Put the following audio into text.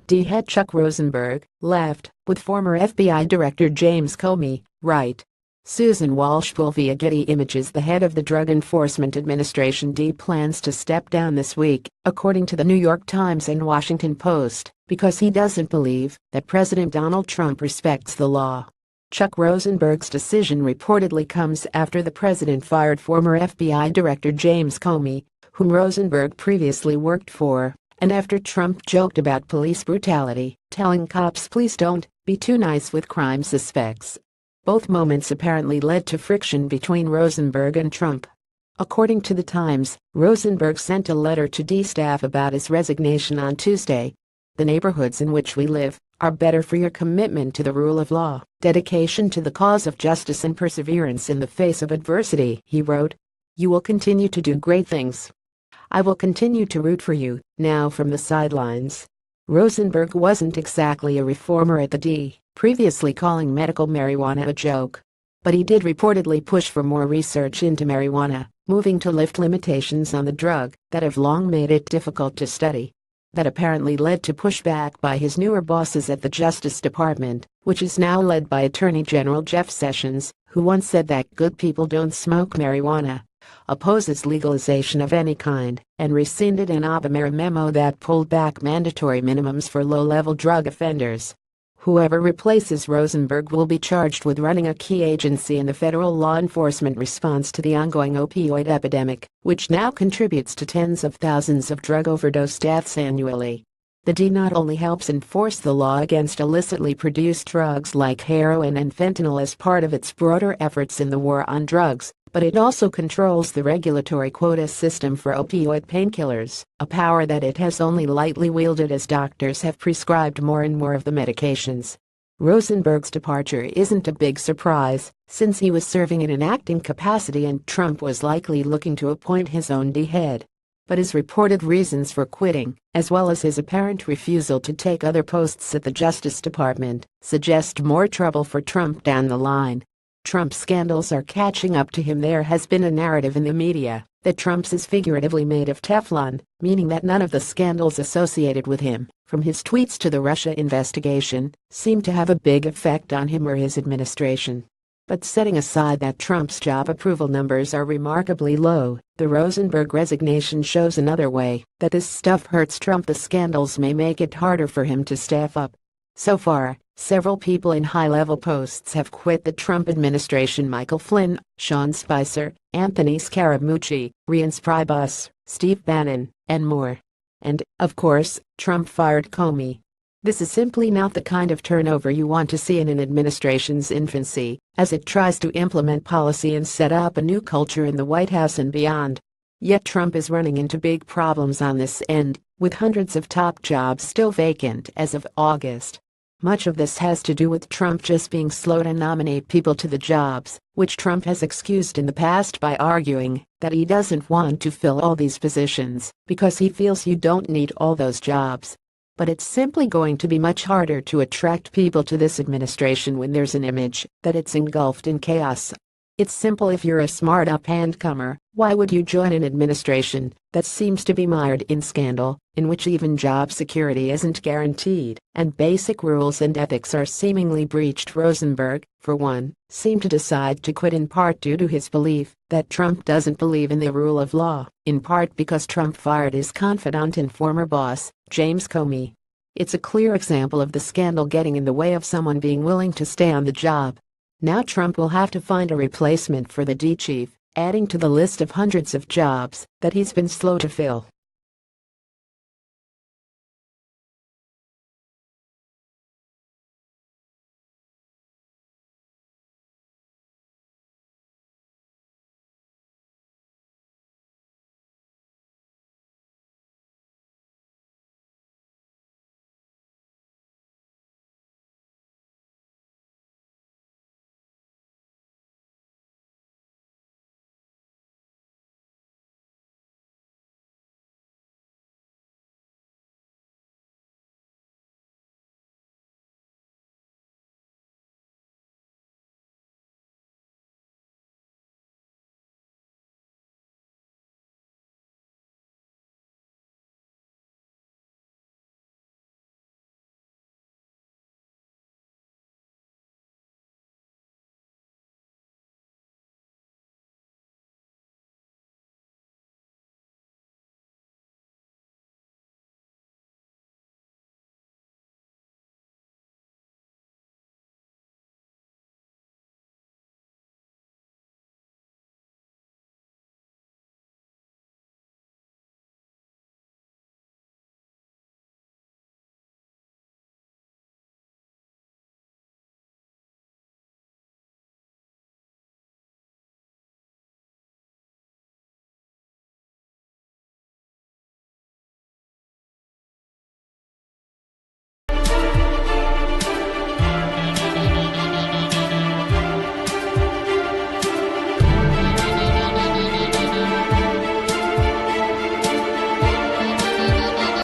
D head Chuck Rosenberg left, with former FBI Director James Comey, right. Susan WalshPool via Getty Images. The head of the Drug Enforcement Administration D plans to step down this week, according to the New York Times and Washington Post, because he doesn't believe that President Donald Trump respects the law. Chuck Rosenberg's decision reportedly comes after the president fired former FBI Director James Comey, whom Rosenberg previously worked for, and after Trump joked about police brutality, telling cops please don't be too nice with crime suspects. Both moments apparently led to friction between Rosenberg and Trump. According to the Times, Rosenberg sent a letter to D staff about his resignation on Tuesday. "The neighborhoods in which we live are better for your commitment to the rule of law, dedication to the cause of justice and perseverance in the face of adversity," he wrote. "You will continue to do great things. I will continue to root for you, now from the sidelines." Rosenberg wasn't exactly a reformer at the D, previously calling medical marijuana a joke. But he did reportedly push for more research into marijuana, moving to lift limitations on the drug that have long made it difficult to study. That apparently led to pushback by his newer bosses at the Justice Department, which is now led by Attorney General Jeff Sessions, who once said that good people don't smoke marijuana, opposes legalization of any kind, and rescinded an Obama memo that pulled back mandatory minimums for low-level drug offenders. Whoever replaces Rosenberg will be charged with running a key agency in the federal law enforcement response to the ongoing opioid epidemic, which now contributes to tens of thousands of drug overdose deaths annually. The D not only helps enforce the law against illicitly produced drugs like heroin and fentanyl as part of its broader efforts in the war on drugs, but it also controls the regulatory quota system for opioid painkillers, a power that it has only lightly wielded as doctors have prescribed more and more of the medications. Rosenberg's departure isn't a big surprise, since he was serving in an acting capacity and Trump was likely looking to appoint his own D head. But his reported reasons for quitting, as well as his apparent refusal to take other posts at the Justice Department, suggest more trouble for Trump down the line. Trump's scandals are catching up to him. There has been a narrative in the media that Trump's is figuratively made of Teflon, meaning that none of the scandals associated with him, from his tweets to the Russia investigation, seem to have a big effect on him or his administration. But setting aside that Trump's job approval numbers are remarkably low, the Rosenberg resignation shows another way that this stuff hurts Trump. The scandals may make it harder for him to staff up. So far, several people in high-level posts have quit the Trump administration: Michael Flynn, Sean Spicer, Anthony Scaramucci, Reince Priebus, Steve Bannon, and more. And, of course, Trump fired Comey. This is simply not the kind of turnover you want to see in an administration's infancy, as it tries to implement policy and set up a new culture in the White House and beyond. Yet Trump is running into big problems on this end, with hundreds of top jobs still vacant as of August. Much of this has to do with Trump just being slow to nominate people to the jobs, which Trump has excused in the past by arguing that he doesn't want to fill all these positions because he feels you don't need all those jobs. But it's simply going to be much harder to attract people to this administration when there's an image that it's engulfed in chaos. It's simple: if you're a smart up-and-comer, why would you join an administration that seems to be mired in scandal, in which even job security isn't guaranteed, and basic rules and ethics are seemingly breached? Rosenberg, for one, seemed to decide to quit in part due to his belief that Trump doesn't believe in the rule of law, in part because Trump fired his confidant and former boss, James Comey. It's a clear example of the scandal getting in the way of someone being willing to stay on the job. Now Trump will have to find a replacement for the D chief, adding to the list of hundreds of jobs that he's been slow to fill.